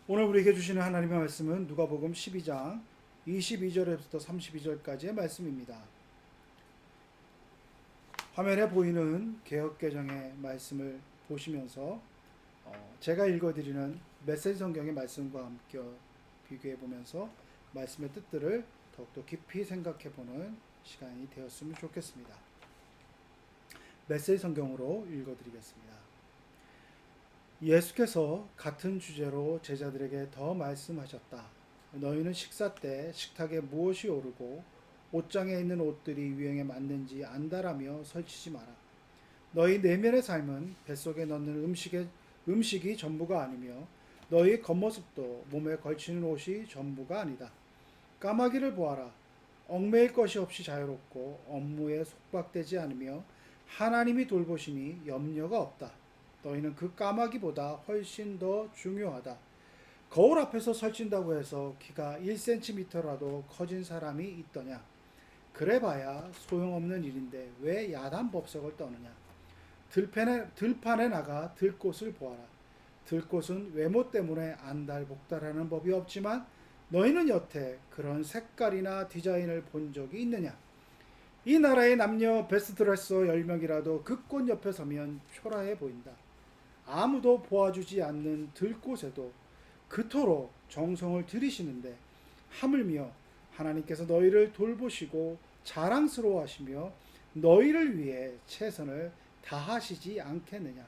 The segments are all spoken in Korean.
오늘 우리에게 주시는 하나님의 말씀은 누가복음 12장 22절에부터 32절까지의 말씀입니다. 화면에 보이는 개역개정의 말씀을 보시면서 제가 읽어드리는 메시지 성경의 말씀과 함께 비교해 보면서 말씀의 뜻들을 더욱더 깊이 생각해 보는 시간이 되었으면 좋겠습니다. 메시지 성경으로 읽어드리겠습니다. 예수께서 같은 주제로 제자들에게 더 말씀하셨다. 너희는 식사 때 식탁에 무엇이 오르고 옷장에 있는 옷들이 유행에 맞는지 안다라며 설치지 마라. 너희 내면의 삶은 뱃속에 넣는 음식이 전부가 아니며 너희 겉모습도 몸에 걸치는 옷이 전부가 아니다. 까마귀를 보아라. 얽매일 것이 없이 자유롭고 업무에 속박되지 않으며 하나님이 돌보시니 염려가 없다. 너희는 그 까마귀보다 훨씬 더 중요하다. 거울 앞에서 설친다고 해서 키가 1cm라도 커진 사람이 있더냐? 그래봐야 소용없는 일인데 왜 야단 법석을 떠느냐? 들판에 나가 들꽃을 보아라. 들꽃은 외모 때문에 안달복달하는 법이 없지만 너희는 여태 그런 색깔이나 디자인을 본 적이 있느냐? 이 나라의 남녀 베스트드레서 10명이라도 그 꽃 옆에 서면 초라해 보인다. 아무도 보아주지 않는 들꽃에도 그토록 정성을 들이시는데 하물며 하나님께서 너희를 돌보시고 자랑스러워하시며 너희를 위해 최선을 다하시지 않겠느냐.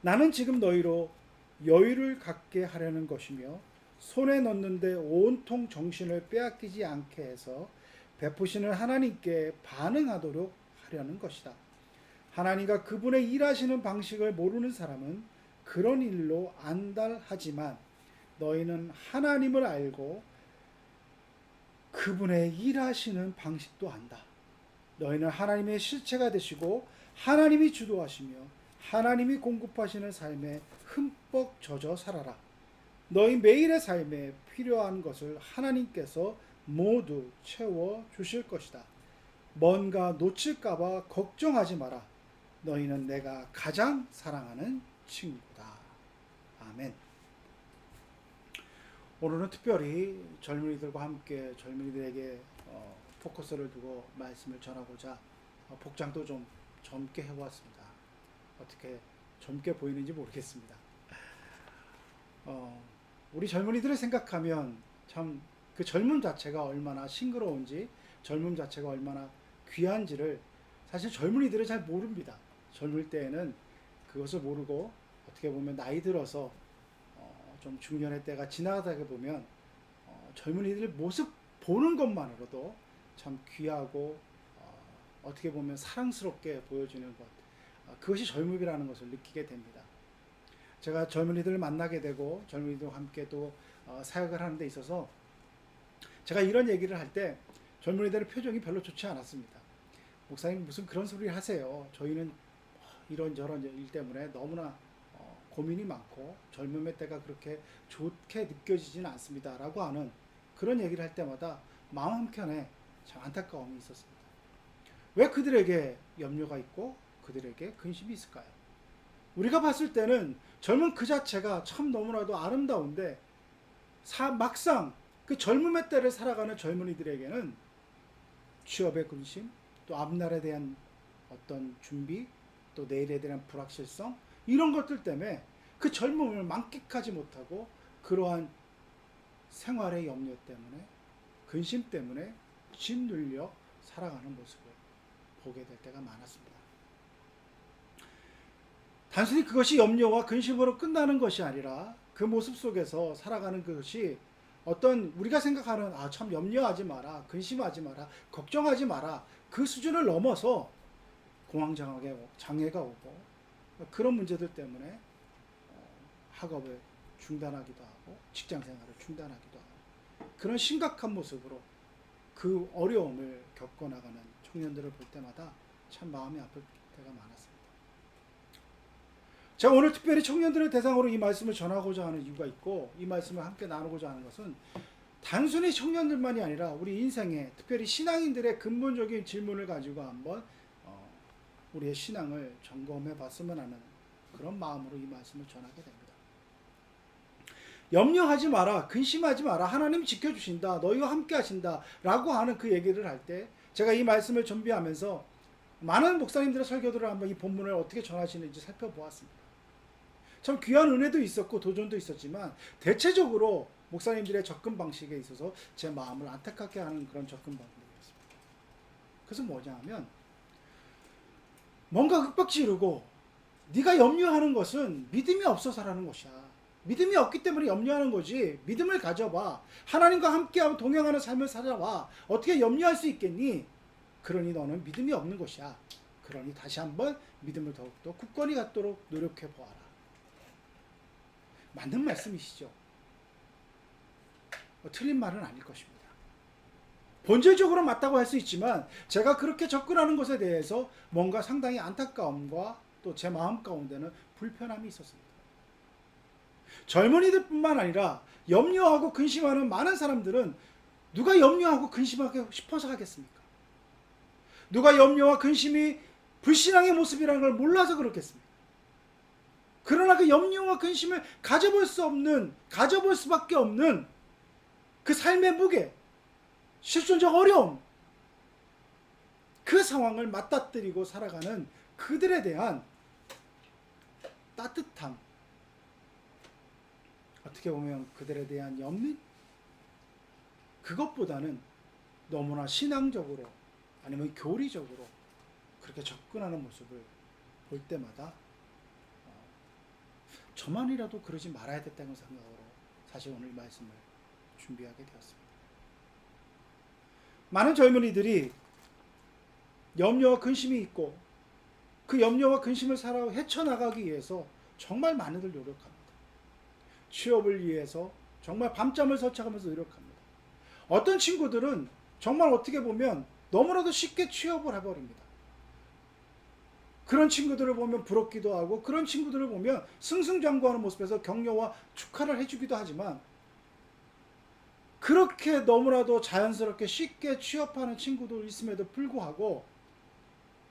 나는 지금 너희로 여유를 갖게 하려는 것이며 손에 넣는데 온통 정신을 빼앗기지 않게 해서 베푸시는 하나님께 반응하도록 하려는 것이다. 하나님과 그분의 일하시는 방식을 모르는 사람은 그런 일로 안달하지만 너희는 하나님을 알고 그분의 일하시는 방식도 안다. 너희는 하나님의 실체가 되시고 하나님이 주도하시며 하나님이 공급하시는 삶에 흠뻑 젖어 살아라. 너희 매일의 삶에 필요한 것을 하나님께서 모두 채워 주실 것이다. 뭔가 놓칠까봐 걱정하지 마라. 너희는 내가 가장 사랑하는 친구다. 아멘. 오늘은 특별히 젊은이들과 함께 젊은이들에게 포커스를 두고 말씀을 전하고자 복장도 좀 젊게 해보았습니다. 어떻게 젊게 보이는지 모르겠습니다. 우리 젊은이들을 생각하면 참 그 젊음 자체가 얼마나 싱그러운지, 젊음 자체가 얼마나 귀한지를 사실 젊은이들은 잘 모릅니다. 젊을 때에는 그것을 모르고 어떻게 보면 나이 들어서 좀 중년의 때가 지나가다 보면 젊은이들 모습 보는 것만으로도 참 귀하고 어떻게 보면 사랑스럽게 보여지는 것, 그것이 젊음이라는 것을 느끼게 됩니다. 제가 젊은이들을 만나게 되고 젊은이들과 함께 또 사역을 하는 데 있어서 제가 이런 얘기를 할 때 젊은이들의 표정이 별로 좋지 않았습니다. 목사님 무슨 그런 소리를 하세요. 저희는 이런저런 일 때문에 너무나 고민이 많고 젊음의 때가 그렇게 좋게 느껴지지는 않습니다. 라고 하는 그런 얘기를 할 때마다 마음 한켠에 참 안타까움이 있었습니다. 왜 그들에게 염려가 있고 그들에게 근심이 있을까요? 우리가 봤을 때는 젊은 그 자체가 참 너무나도 아름다운데 막상 그 젊음의 때를 살아가는 젊은이들에게는 취업의 근심, 또 앞날에 대한 어떤 준비, 또 내일에 대한 불확실성, 이런 것들 때문에 그 젊음을 만끽하지 못하고 그러한 생활의 염려 때문에, 근심 때문에 짓눌려 살아가는 모습을 보게 될 때가 많았습니다. 단순히 그것이 염려와 근심으로 끝나는 것이 아니라 그 모습 속에서 살아가는 것이 어떤 우리가 생각하는 참 염려하지 마라, 근심하지 마라, 걱정하지 마라, 그 수준을 넘어서 장애가 오고 그런 문제들 때문에 학업을 중단하기도 하고 직장 생활을 중단하기도 하고 그런 심각한 모습으로 그 어려움을 겪어나가는 청년들을 볼 때마다 참 마음이 아플 때가 많았습니다. 제가 오늘 특별히 청년들을 대상으로 이 말씀을 전하고자 하는 이유가 있고 이 말씀을 함께 나누고자 하는 것은 단순히 청년들만이 아니라 우리 인생에 특별히 신앙인들의 근본적인 질문을 가지고 한번 우리의 신앙을 점검해 봤으면 하는 그런 마음으로 이 말씀을 전하게 됩니다. 염려하지 마라, 근심하지 마라, 하나님 지켜주신다, 너희와 함께 하신다 라고 하는 그 얘기를 할 때 제가 이 말씀을 준비하면서 많은 목사님들의 설교들을 한번 이 본문을 어떻게 전하시는지 살펴보았습니다. 참 귀한 은혜도 있었고 도전도 있었지만 대체적으로 목사님들의 접근 방식에 있어서 제 마음을 안타깝게 하는 그런 접근 방식이었습니다. 그래서 뭐냐 하면 뭔가 윽박지르고 네가 염려하는 것은 믿음이 없어서라는 것이야. 믿음이 없기 때문에 염려하는 거지. 믿음을 가져봐. 하나님과 함께하고 동행하는 삶을 살아봐. 어떻게 염려할 수 있겠니? 그러니 너는 믿음이 없는 것이야. 그러니 다시 한번 믿음을 더욱더 굳건히 갖도록 노력해 보아라. 맞는 말씀이시죠. 틀린 말은 아닐 것입니다. 본질적으로 맞다고 할 수 있지만 제가 그렇게 접근하는 것에 대해서 뭔가 상당히 안타까움과 또 제 마음 가운데는 불편함이 있었습니다. 젊은이들뿐만 아니라 염려하고 근심하는 많은 사람들은 누가 염려하고 근심하고 싶어서 하겠습니까? 누가 염려와 근심이 불신앙의 모습이라는 걸 몰라서 그렇겠습니까? 그러나 그 염려와 근심을 가져볼 수밖에 없는 그 삶의 무게, 실존적 어려움, 그 상황을 맞닥뜨리고 살아가는 그들에 대한 따뜻함, 어떻게 보면 그들에 대한 연민, 그것보다는 너무나 신앙적으로 아니면 교리적으로 그렇게 접근하는 모습을 볼 때마다 저만이라도 그러지 말아야 됐다는 생각으로 사실 오늘 말씀을 준비하게 되었습니다. 많은 젊은이들이 염려와 근심이 있고 그 염려와 근심을 헤쳐나가기 위해서 정말 많이들 노력합니다. 취업을 위해서 정말 밤잠을 설쳐가면서 노력합니다. 어떤 친구들은 정말 어떻게 보면 너무나도 쉽게 취업을 해버립니다. 그런 친구들을 보면 부럽기도 하고 그런 친구들을 보면 승승장구하는 모습에서 격려와 축하를 해주기도 하지만 그렇게 너무나도 자연스럽게 쉽게 취업하는 친구도 있음에도 불구하고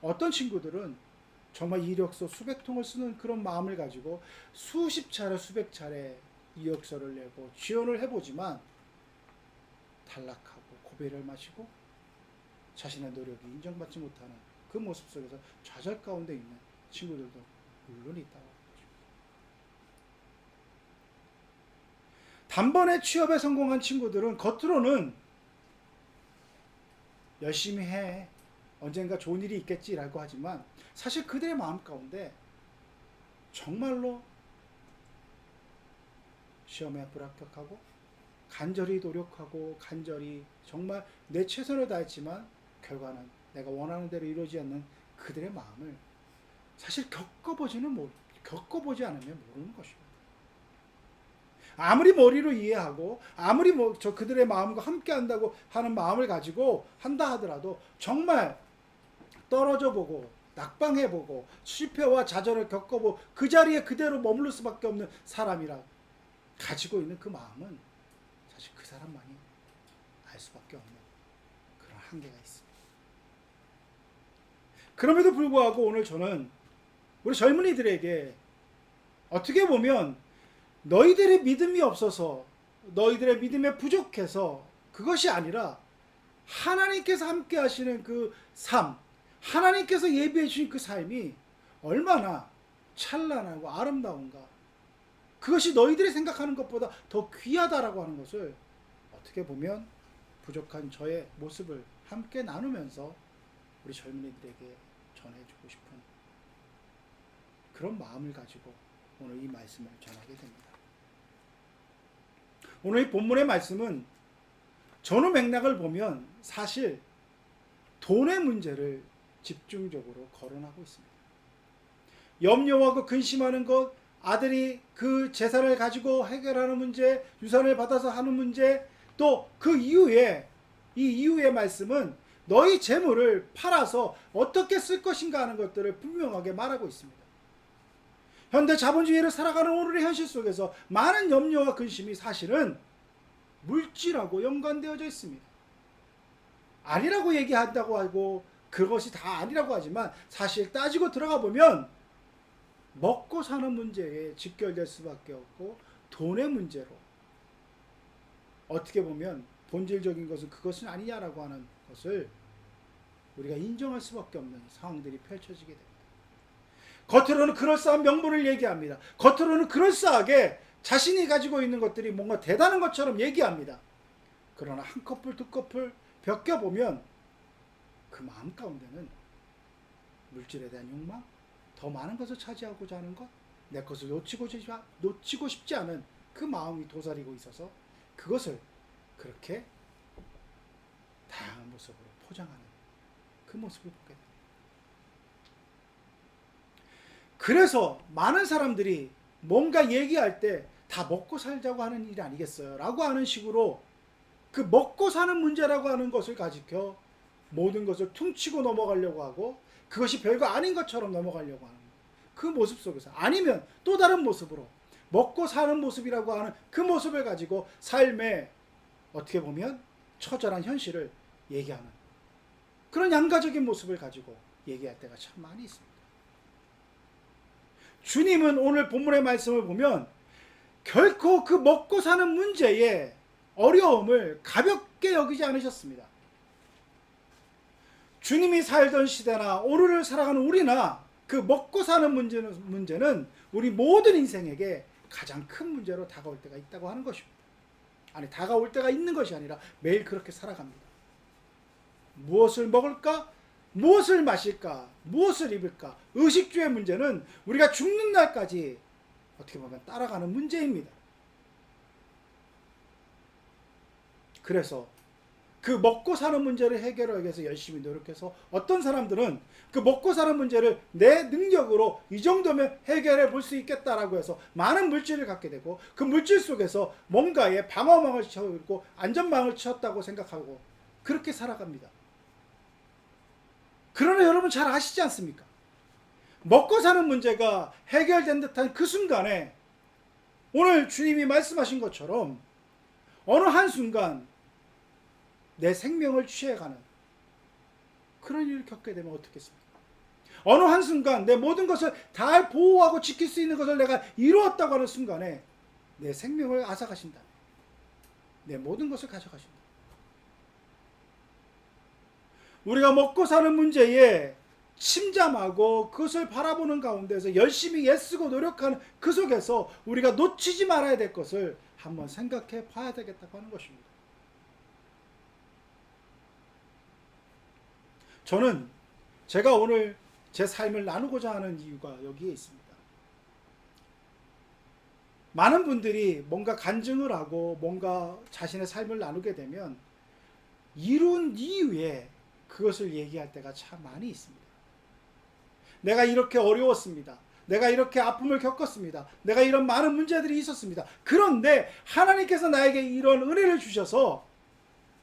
어떤 친구들은 정말 이력서 수백 통을 쓰는 그런 마음을 가지고 수십 차례 수백 차례 이력서를 내고 지원을 해보지만 탈락하고 고배를 마시고 자신의 노력이 인정받지 못하는 그 모습 속에서 좌절 가운데 있는 친구들도 물론 있다고 합니다. 단번에 취업에 성공한 친구들은 겉으로는 열심히 해, 언젠가 좋은 일이 있겠지라고 하지만 사실 그들의 마음 가운데 정말로 시험에 불합격하고 간절히 노력하고 간절히 정말 내 최선을 다했지만 결과는 내가 원하는 대로 이루어지지 않는 그들의 마음을 사실 겪어보지 않으면 모르는 것입니다. 아무리 머리로 이해하고 아무리 그들의 마음과 함께 한다고 하는 마음을 가지고 한다 하더라도 정말 떨어져 보고 낙방해 보고 실패와 좌절을 겪어보고 그 자리에 그대로 머무를 수밖에 없는 사람이라 가지고 있는 그 마음은 사실 그 사람만이 알 수밖에 없는 그런 한계가 있습니다. 그럼에도 불구하고 오늘 저는 우리 젊은이들에게 어떻게 보면 너희들의 믿음이 없어서 너희들의 믿음에 부족해서 그것이 아니라 하나님께서 함께 하시는 그 삶, 하나님께서 예비해 주신 그 삶이 얼마나 찬란하고 아름다운가, 그것이 너희들이 생각하는 것보다 더 귀하다라고 하는 것을 어떻게 보면 부족한 저의 모습을 함께 나누면서 우리 젊은이들에게 전해주고 싶은 그런 마음을 가지고 오늘 이 말씀을 전하게 됩니다. 오늘 이 본문의 말씀은 전후 맥락을 보면 사실 돈의 문제를 집중적으로 거론하고 있습니다. 염려하고 근심하는 것, 아들이 그 재산을 가지고 해결하는 문제, 유산을 받아서 하는 문제, 또 그 이후에 이 이후의 말씀은 너희 재물을 팔아서 어떻게 쓸 것인가 하는 것들을 분명하게 말하고 있습니다. 현대 자본주의를 살아가는 오늘의 현실 속에서 많은 염려와 근심이 사실은 물질하고 연관되어져 있습니다. 아니라고 얘기한다고 하고 그것이 다 아니라고 하지만 사실 따지고 들어가 보면 먹고 사는 문제에 직결될 수밖에 없고 돈의 문제로 어떻게 보면 본질적인 것은 그것은 아니냐라고 하는 것을 우리가 인정할 수밖에 없는 상황들이 펼쳐지게 됩니다. 겉으로는 그럴싸한 명분을 얘기합니다. 겉으로는 그럴싸하게 자신이 가지고 있는 것들이 뭔가 대단한 것처럼 얘기합니다. 그러나 한 커플 두 커플 벗겨보면 그 마음 가운데는 물질에 대한 욕망, 더 많은 것을 차지하고자 하는 것, 내 것을 놓치고 싶지 않은 그 마음이 도사리고 있어서 그것을 그렇게 다양한 모습으로 포장하는 그 모습을 보게 됩니다. 그래서 많은 사람들이 뭔가 얘기할 때 다 먹고 살자고 하는 일 아니겠어요? 라고 하는 식으로 그 먹고 사는 문제라고 하는 것을 가지고 모든 것을 퉁치고 넘어가려고 하고 그것이 별거 아닌 것처럼 넘어가려고 하는 그 모습 속에서, 아니면 또 다른 모습으로 먹고 사는 모습이라고 하는 그 모습을 가지고 삶의 어떻게 보면 처절한 현실을 얘기하는 그런 양가적인 모습을 가지고 얘기할 때가 참 많이 있습니다. 주님은 오늘 본문의 말씀을 보면 결코 그 먹고 사는 문제의 어려움을 가볍게 여기지 않으셨습니다. 주님이 살던 시대나 오늘을 살아가는 우리나 그 먹고 사는 문제는 우리 모든 인생에게 가장 큰 문제로 다가올 때가 있다고 하는 것입니다. 아니, 다가올 때가 있는 것이 아니라 매일 그렇게 살아갑니다. 무엇을 먹을까? 무엇을 마실까? 무엇을 입을까? 의식주의 문제는 우리가 죽는 날까지 어떻게 보면 따라가는 문제입니다. 그래서 그 먹고 사는 문제를 해결하기 위해서 열심히 노력해서 어떤 사람들은 그 먹고 사는 문제를 내 능력으로 이 정도면 해결해 볼 수 있겠다라고 해서 많은 물질을 갖게 되고 그 물질 속에서 뭔가의 방어망을 치고 안전망을 치었다고 생각하고 그렇게 살아갑니다. 그러나 여러분 잘 아시지 않습니까? 먹고 사는 문제가 해결된 듯한 그 순간에 오늘 주님이 말씀하신 것처럼 어느 한순간 내 생명을 취해가는 그런 일을 겪게 되면 어떻겠습니까? 어느 한순간 내 모든 것을 다 보호하고 지킬 수 있는 것을 내가 이루었다고 하는 순간에 내 생명을 앗아가신다. 내 모든 것을 가져가신다. 우리가 먹고 사는 문제에 침잠하고 그것을 바라보는 가운데서 열심히 애쓰고 노력하는 그 속에서 우리가 놓치지 말아야 될 것을 한번 생각해 봐야 되겠다고 하는 것입니다. 저는 제가 오늘 제 삶을 나누고자 하는 이유가 여기에 있습니다. 많은 분들이 뭔가 간증을 하고 뭔가 자신의 삶을 나누게 되면 이룬 이후에 그것을 얘기할 때가 참 많이 있습니다. 내가 이렇게 어려웠습니다. 내가 이렇게 아픔을 겪었습니다. 내가 이런 많은 문제들이 있었습니다. 그런데 하나님께서 나에게 이런 은혜를 주셔서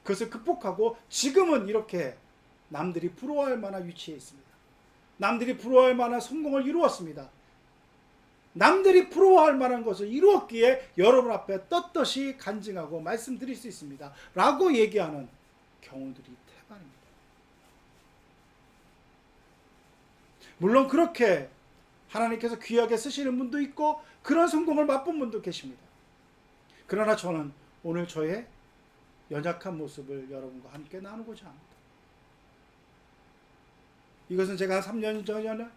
그것을 극복하고 지금은 이렇게 남들이 부러워할 만한 위치에 있습니다. 남들이 부러워할 만한 성공을 이루었습니다. 남들이 부러워할 만한 것을 이루었기에 여러분 앞에 떳떳이 간증하고 말씀드릴 수 있습니다. 라고 얘기하는 경우들이 태반입니다. 물론 그렇게 하나님께서 귀하게 쓰시는 분도 있고 그런 성공을 맛본 분도 계십니다. 그러나 저는 오늘 저의 연약한 모습을 여러분과 함께 나누고자 합니다. 이것은 제가 3년 전에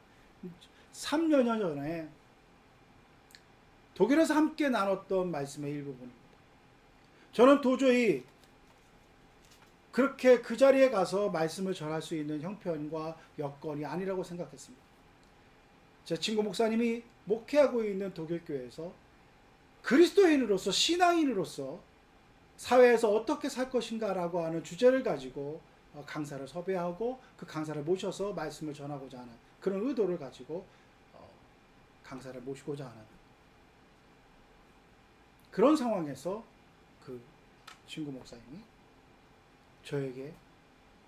독일에서 함께 나눴던 말씀의 일부분입니다. 저는 도저히 그렇게 그 자리에 가서 말씀을 전할 수 있는 형편과 여건이 아니라고 생각했습니다. 제 친구 목사님이 목회하고 있는 독일교회에서 그리스도인으로서 신앙인으로서 사회에서 어떻게 살 것인가라고 하는 주제를 가지고 강사를 섭외하고 그 강사를 모셔서 말씀을 전하고자 하는 그런 의도를 가지고 강사를 모시고자 하는 그런 상황에서 그 친구 목사님이 저에게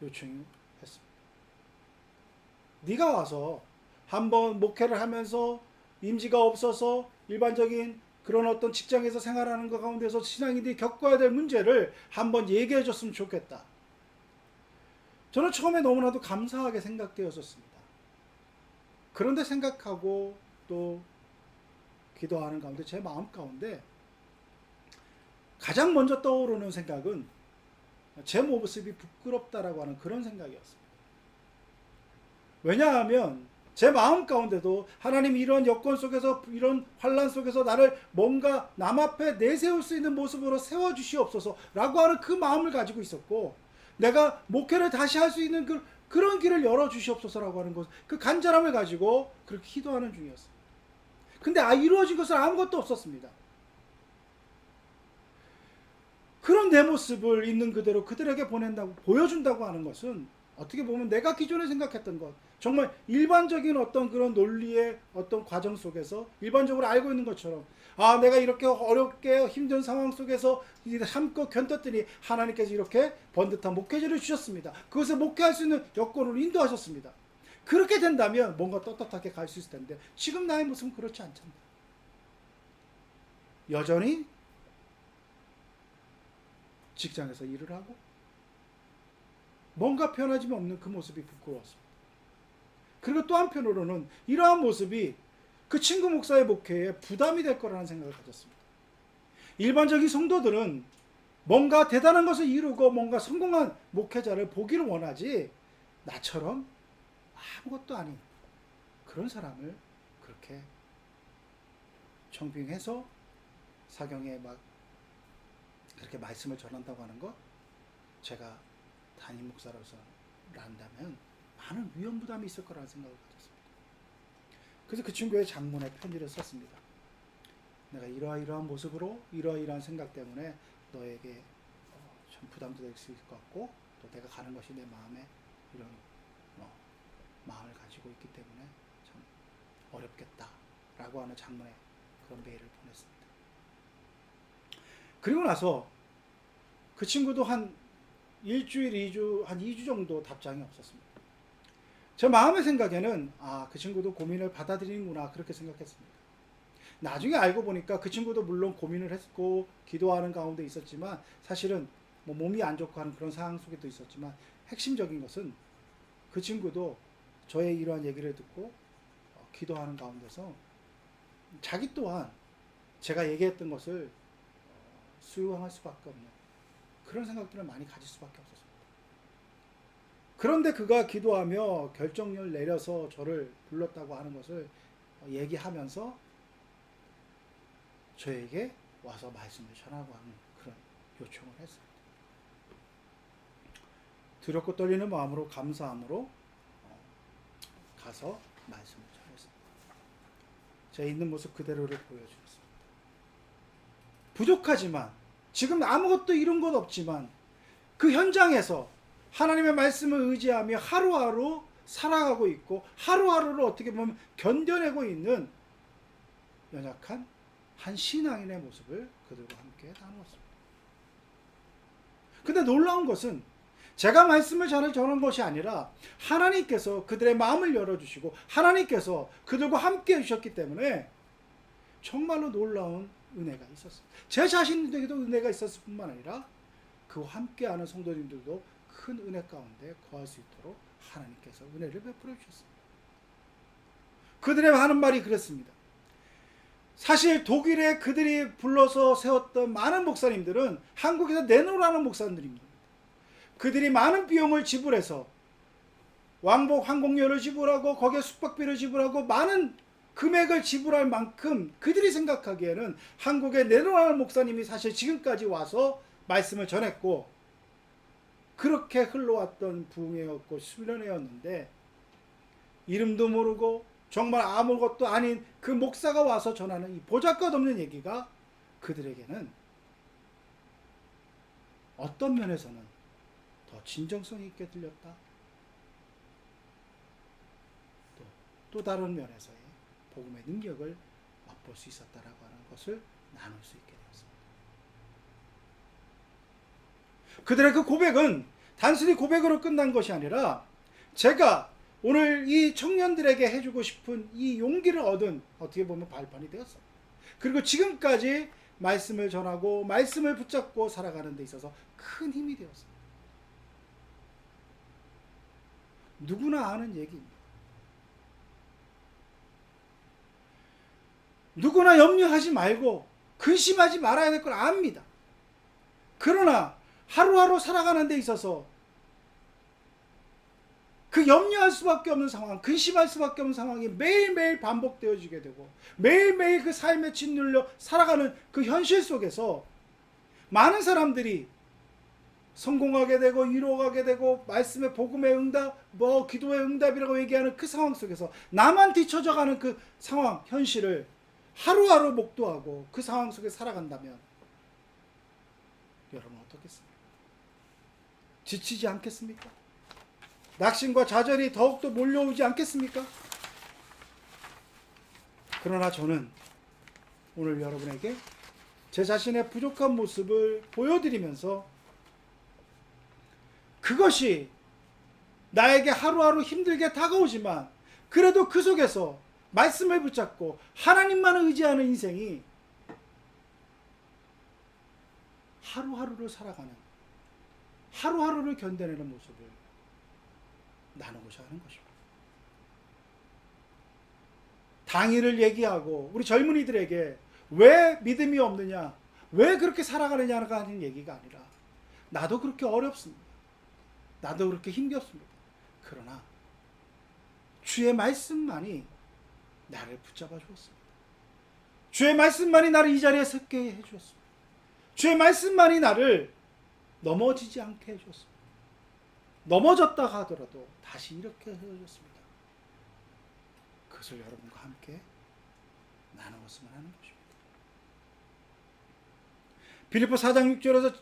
요청했습니다. 네가 와서 한번 목회를 하면서 임지가 없어서 일반적인 그런 어떤 직장에서 생활하는 것 가운데서 신앙인들이 겪어야 될 문제를 한번 얘기해 줬으면 좋겠다. 저는 처음에 너무나도 감사하게 생각되었었습니다. 그런데 생각하고 또 기도하는 가운데 제 마음 가운데 가장 먼저 떠오르는 생각은 제 모습이 부끄럽다라고 하는 그런 생각이었습니다. 왜냐하면 제 마음 가운데도 하나님 이런 여건 속에서 이런 환란 속에서 나를 뭔가 남 앞에 내세울 수 있는 모습으로 세워주시옵소서라고 하는 그 마음을 가지고 있었고, 내가 목회를 다시 할 수 있는 그런 길을 열어주시옵소서라고 하는 것, 그 간절함을 가지고 그렇게 기도하는 중이었어요. 근데 이루어진 것은 아무것도 없었습니다. 그런 내 모습을 있는 그대로 그들에게 보여준다고 하는 것은 어떻게 보면 내가 기존에 생각했던 것, 정말 일반적인 어떤 그런 논리의 어떤 과정 속에서 일반적으로 알고 있는 것처럼, 내가 이렇게 어렵게 힘든 상황 속에서 참고 견뎠더니 하나님께서 이렇게 번듯한 목회자를 주셨습니다. 그것을 목회할 수 있는 여건으로 인도하셨습니다. 그렇게 된다면 뭔가 떳떳하게 갈 수 있을 텐데, 지금 나의 모습은 그렇지 않잖아요. 여전히 직장에서 일을 하고 뭔가 변하지 없는 그 모습이 부끄러웠습니다. 그리고 또 한편으로는 이러한 모습이 그 친구 목사의 목회에 부담이 될 거라는 생각을 가졌습니다. 일반적인 성도들은 뭔가 대단한 것을 이루고 뭔가 성공한 목회자를 보기를 원하지, 나처럼 아무것도 아닌 그런 사람을 그렇게 청빙해서 사경에 막 그렇게 말씀을 전한다고 하는 것, 제가 담임 목사로서 한다면 많은 위험부담이 있을 거라는 생각을 가졌습니다. 그래서 그 친구의 장문에 편지를 썼습니다. 내가 이러이러한 모습으로 이러이러한 생각 때문에 너에게 좀 부담도 될 수 있을 것 같고, 또 내가 가는 것이 내 마음에 이런 마음을 가지고 있기 때문에 참 어렵겠다라고 하는 장문에 그런 메일을 보냈습니다. 그리고 나서 그 친구도 한 일주일, 2주, 한 2주 정도 답장이 없었습니다. 제 마음의 생각에는 그 친구도 고민을 받아들이는구나, 그렇게 생각했습니다. 나중에 알고 보니까 그 친구도 물론 고민을 했고 기도하는 가운데 있었지만, 사실은 몸이 안 좋고 하는 그런 상황 속에도 있었지만, 핵심적인 것은 그 친구도 저의 이러한 얘기를 듣고 기도하는 가운데서 자기 또한 제가 얘기했던 것을 수용할 수밖에 없는 그런 생각들을 많이 가질 수밖에 없었습니다. 그런데 그가 기도하며 결정을 내려서 저를 불렀다고 하는 것을 얘기하면서 저에게 와서 말씀을 전하고 하는 그런 요청을 했습니다. 두렵고 떨리는 마음으로 감사함으로 가서 말씀을 전했습니다. 제가 있는 모습 그대로를 보여주었습니다. 부족하지만, 지금 아무것도 이룬 것 없지만, 그 현장에서 하나님의 말씀을 의지하며 하루하루 살아가고 있고, 하루하루를 어떻게 보면 견뎌내고 있는 연약한 한 신앙인의 모습을 그들과 함께 나누었습니다. 근데 놀라운 것은 제가 말씀을 전한 것이 아니라 하나님께서 그들의 마음을 열어주시고 하나님께서 그들과 함께 해주셨기 때문에 정말로 놀라운 은혜가 있었습니다. 제 자신에게도 은혜가 있었을 뿐만 아니라 그와 함께하는 성도님들도 큰 은혜 가운데 거할 수 있도록 하나님께서 은혜를 베풀어 주셨습니다. 그들의 하는 말이 그랬습니다. 사실 독일에 그들이 불러서 세웠던 많은 목사님들은 한국에서 내놓으라는 목사님들입니다. 그들이 많은 비용을 지불해서 왕복 항공료를 지불하고 거기에 숙박비를 지불하고 많은 금액을 지불할 만큼 그들이 생각하기에는 한국에 내놓으라는 목사님이 사실 지금까지 와서 말씀을 전했고, 그렇게 흘러왔던 부흥회였고 수련회였는데, 이름도 모르고 정말 아무것도 아닌 그 목사가 와서 전하는 이 보잘것없는 얘기가 그들에게는 어떤 면에서는 더 진정성 있게 들렸다. 또 다른 면에서의 복음의 능력을 맛볼 수 있었다라고 하는 것을 나눌 수 있게 되었습니다. 그들의 그 고백은 단순히 고백으로 끝난 것이 아니라, 제가 오늘 이 청년들에게 해주고 싶은 이 용기를 얻은, 어떻게 보면 발판이 되었습니다. 그리고 지금까지 말씀을 전하고 말씀을 붙잡고 살아가는 데 있어서 큰 힘이 되었습니다. 누구나 아는 얘기입니다. 누구나 염려하지 말고 근심하지 말아야 될 걸 압니다. 그러나 하루하루 살아가는 데 있어서 그 염려할 수밖에 없는 상황, 근심할 수밖에 없는 상황이 매일매일 반복되어지게 되고 매일매일 그 삶에 짓눌려 살아가는 그 현실 속에서 많은 사람들이 성공하게 되고 위로가게 되고 말씀의 복음의 응답, 기도의 응답이라고 얘기하는 그 상황 속에서 나만 뒤처져가는 그 상황, 현실을 하루하루 목도하고 그 상황 속에 살아간다면 여러분 어떻겠습니까? 지치지 않겠습니까? 낙심과 좌절이 더욱더 몰려오지 않겠습니까? 그러나 저는 오늘 여러분에게 제 자신의 부족한 모습을 보여드리면서 그것이 나에게 하루하루 힘들게 다가오지만 그래도 그 속에서 말씀을 붙잡고 하나님만을 의지하는 인생이 하루하루를 살아가는, 하루하루를 견뎌내는 모습을 나누고자 하는 것입니다. 당일을 얘기하고 우리 젊은이들에게 왜 믿음이 없느냐, 왜 그렇게 살아가느냐가 하는 얘기가 아니라 나도 그렇게 어렵습니다. 나도 그렇게 힘겹습니다. 그러나 주의 말씀만이 나를 붙잡아 주었습니다. 주의 말씀만이 나를 이 자리에 서게 해 주었습니다. 주의 말씀만이 나를 넘어지지 않게 해 주었습니다. 넘어졌다 하더라도 다시 이렇게 해줬습니다. 그것을 여러분과 함께 나누었으면 하는 것입니다. 빌립보 4장 6절에서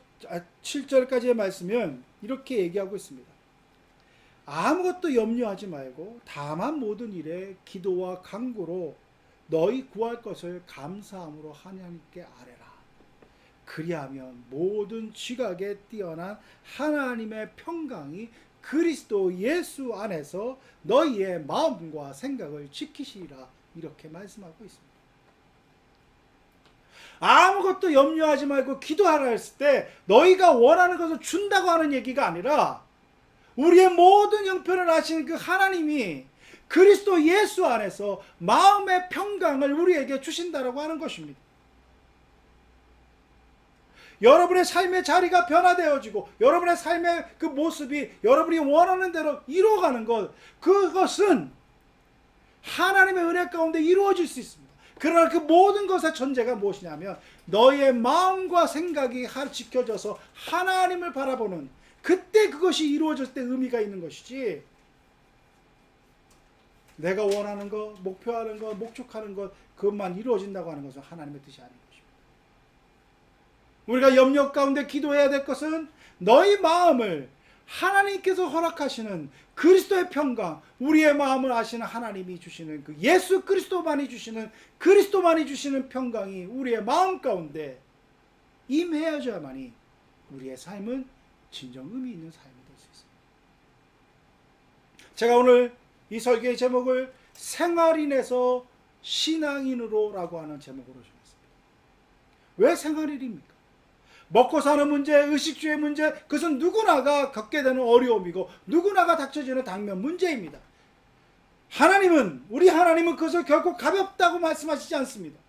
7절까지의 말씀은 이렇게 얘기하고 있습니다. 아무것도 염려하지 말고 다만 모든 일에 기도와 간구로 너희 구할 것을 감사함으로 하나님께 아뢰라. 그리하면 모든 지각에 뛰어난 하나님의 평강이 그리스도 예수 안에서 너희의 마음과 생각을 지키시리라. 이렇게 말씀하고 있습니다. 아무것도 염려하지 말고 기도하라 했을 때 너희가 원하는 것을 준다고 하는 얘기가 아니라 우리의 모든 형편을 아시는 그 하나님이 그리스도 예수 안에서 마음의 평강을 우리에게 주신다라고 하는 것입니다. 여러분의 삶의 자리가 변화되어지고 여러분의 삶의 그 모습이 여러분이 원하는 대로 이루어가는 것, 그것은 하나님의 은혜 가운데 이루어질 수 있습니다. 그러나 그 모든 것의 전제가 무엇이냐면 너의 마음과 생각이 지켜져서 하나님을 바라보는, 그때 그것이 이루어질 때 의미가 있는 것이지, 내가 원하는 것, 목표하는 것, 목적하는 것, 그것만 이루어진다고 하는 것은 하나님의 뜻이 아닌 것입니다. 우리가 염려 가운데 기도해야 될 것은 너희 마음을 하나님께서 허락하시는 그리스도의 평강, 우리의 마음을 아시는 하나님이 주시는 그 예수 그리스도만이 주시는 평강이 우리의 마음 가운데 임해야만이 우리의 삶은 진정 의미 있는 삶이 될 수 있습니다. 제가 오늘 이 설교의 제목을 생활인에서 신앙인으로라고 하는 제목으로 정했습니다. 왜 생활인입니까? 먹고 사는 문제, 의식주의 문제, 그것은 누구나가 겪게 되는 어려움이고 누구나가 닥쳐지는 당면 문제입니다. 우리 하나님은 그것을 결코 가볍다고 말씀하시지 않습니다.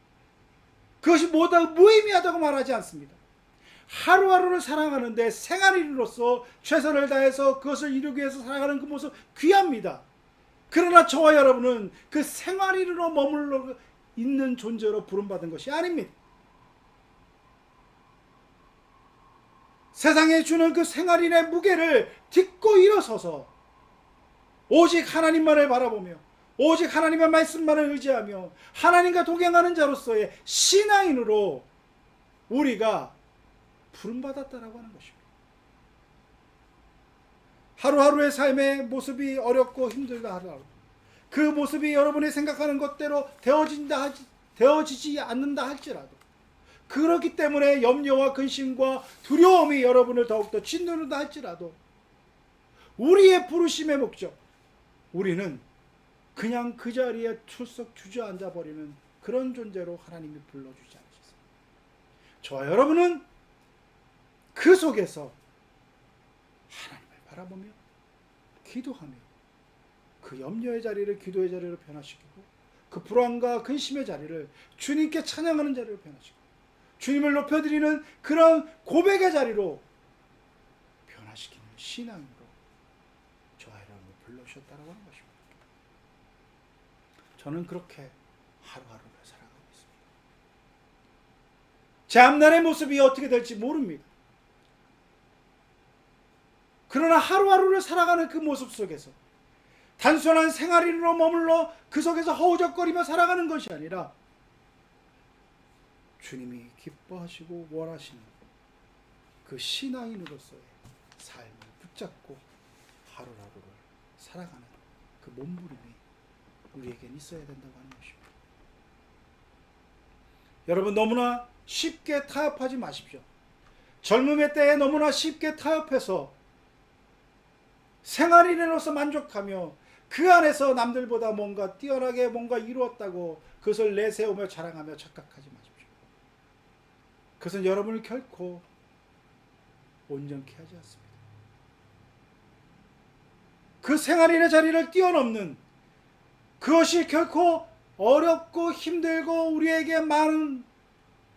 그것이 무의미하다고 말하지 않습니다. 하루하루를 살아가는데 생활인으로서 최선을 다해서 그것을 이루기 위해서 살아가는 그 모습 귀합니다. 그러나 저와 여러분은 그 생활인으로 머물러 있는 존재로 부름받은 것이 아닙니다. 세상에 주는 그 생활인의 무게를 딛고 일어서서 오직 하나님만을 바라보며 오직 하나님의 말씀만을 의지하며 하나님과 동행하는 자로서의 신앙인으로 우리가 부름받았다라고 하는 것입니다. 하루하루의 삶의 모습이 어렵고 힘들다 하더라도 그 모습이 여러분이 생각하는 것대로 되어지지 않는다 할지라도, 그렇기 때문에 염려와 근심과 두려움이 여러분을 더욱더 짓누른다 할지라도 우리의 부르심의 목적, 우리는 그냥 그 자리에 출석 주저앉아 버리는 그런 존재로 하나님이 불러주지 않으셨습니다. 저와 여러분은 그 속에서 하나님을 바라보며 기도하며 그 염려의 자리를 기도의 자리로 변화시키고 그 불안과 근심의 자리를 주님께 찬양하는 자리로 변화시키고 주님을 높여드리는 그런 고백의 자리로 변화시키는 신앙으로 저와 여러분을 불러주셨다고 하는 것입니다. 저는 그렇게 하루하루를 살아가고 있습니다. 제 앞날의 모습이 어떻게 될지 모릅니다. 그러나 하루하루를 살아가는 그 모습 속에서 단순한 생활인으로 머물러 그 속에서 허우적거리며 살아가는 것이 아니라 주님이 기뻐하시고 원하시는 그 신앙인으로서의 삶을 붙잡고 하루하루를 살아가는 그 몸부림이 우리에겐 있어야 된다고 하는 것입니다. 여러분, 너무나 쉽게 타협하지 마십시오. 젊음의 때에 너무나 쉽게 타협해서 생활인으로서 만족하며 그 안에서 남들보다 뭔가 뛰어나게 뭔가 이루었다고 그것을 내세우며 자랑하며 착각하지 마십시오. 그것은 여러분을 결코 온전케 하지 않습니다. 그 생활인의 자리를 뛰어넘는 그것이 결코 어렵고 힘들고 우리에게 많은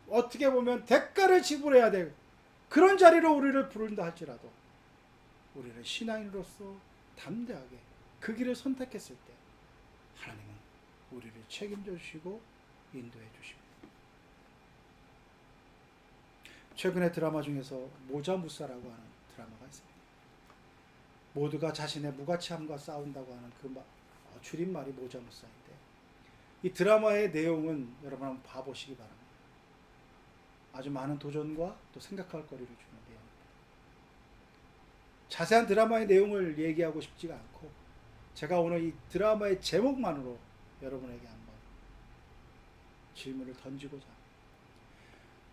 어떻게 보면 대가를 지불해야 될 그런 자리로 우리를 부른다 할지라도 우리는 신앙인으로서 담대하게 그 길을 선택했을 때 하나님은 우리를 책임져 주시고 인도해 주십니다. 최근에 드라마 중에서 모자무사라고 하는 드라마가 있습니다. 모두가 자신의 무가치함과 싸운다고 하는 그 줄임말이 모자무사인데, 이 드라마의 내용은 여러분 한번 봐보시기 바랍니다. 아주 많은 도전과 또 생각할 거리를 주는 내용입니다. 자세한 드라마의 내용을 얘기하고 싶지가 않고 제가 오늘 이 드라마의 제목만으로 여러분에게 한번 질문을 던지고자 합니다.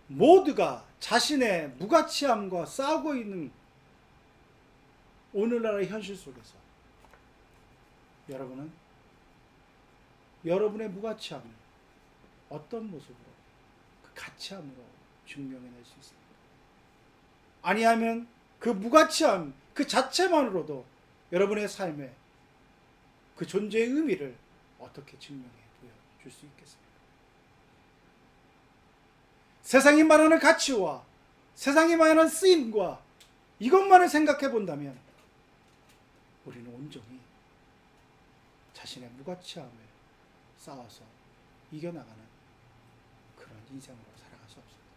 모두가 자신의 무가치함과 싸우고 있는 오늘날의 현실 속에서 여러분은 여러분의 무가치함을 어떤 모습으로 그 가치함으로 증명해낼 수 있습니까? 아니하면 그 무가치함 그 자체만으로도 여러분의 삶에 그 존재의 의미를 어떻게 증명해 줄 수 있겠습니까? 세상이 말하는 가치와 세상이 말하는 쓰임과 이것만을 생각해 본다면 우리는 온전히 자신의 무가치함을 싸워서 이겨나가는 그런 인생으로 살아갈 수 없습니다.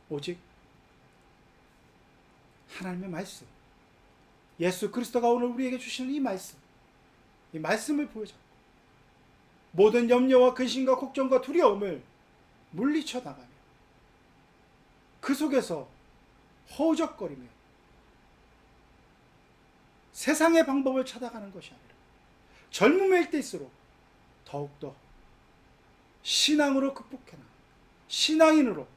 오직 하나님의 말씀, 예수 그리스도가 오늘 우리에게 주시는 이 말씀을 보여잡고 모든 염려와 근심과 걱정과 두려움을 물리쳐 나가며 그 속에서 허우적거리며 세상의 방법을 찾아가는 것이 아니라 젊음일 때일수록 더욱더 신앙으로 극복해나 신앙인으로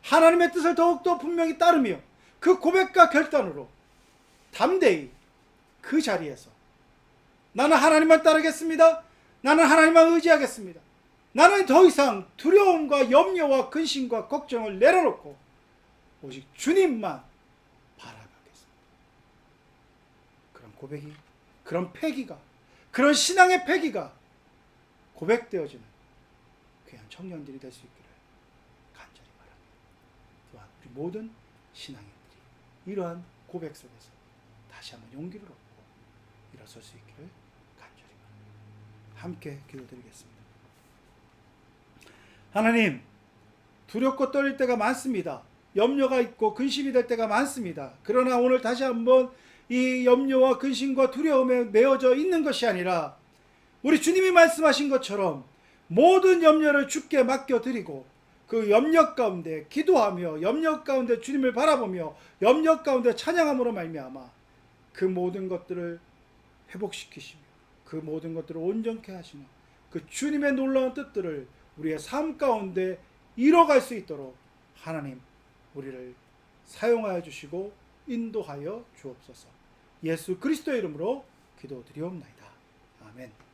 하나님의 뜻을 더욱더 분명히 따르며 그 고백과 결단으로 담대히 그 자리에서 나는 하나님만 따르겠습니다. 나는 하나님만 의지하겠습니다. 나는 더 이상 두려움과 염려와 근심과 걱정을 내려놓고 오직 주님만 바라보겠습니다. 그런 고백이, 그런 패기가, 그런 신앙의 패기가 고백되어지는 귀한 청년들이 될 수 있기를 간절히 바랍니다. 또한 우리 모든 신앙인들이 이러한 고백 속에서 다시 한번 용기를 얻고 일어설 수 있기를 간절히 바랍니다. 함께 기도드리겠습니다. 하나님, 두렵고 떨릴 때가 많습니다. 염려가 있고 근심이 될 때가 많습니다. 그러나 오늘 다시 한번 이 염려와 근심과 두려움에 메어져 있는 것이 아니라 우리 주님이 말씀하신 것처럼 모든 염려를 주께 맡겨드리고 그 염려 가운데 기도하며 염려 가운데 주님을 바라보며 염려 가운데 찬양함으로 말미암아 그 모든 것들을 회복시키시며 그 모든 것들을 온전케 하시는 그 주님의 놀라운 뜻들을 우리의 삶 가운데 이뤄갈 수 있도록 하나님 우리를 사용하여 주시고 인도하여 주옵소서. 예수 그리스도의 이름으로 기도드리옵나이다. 아멘.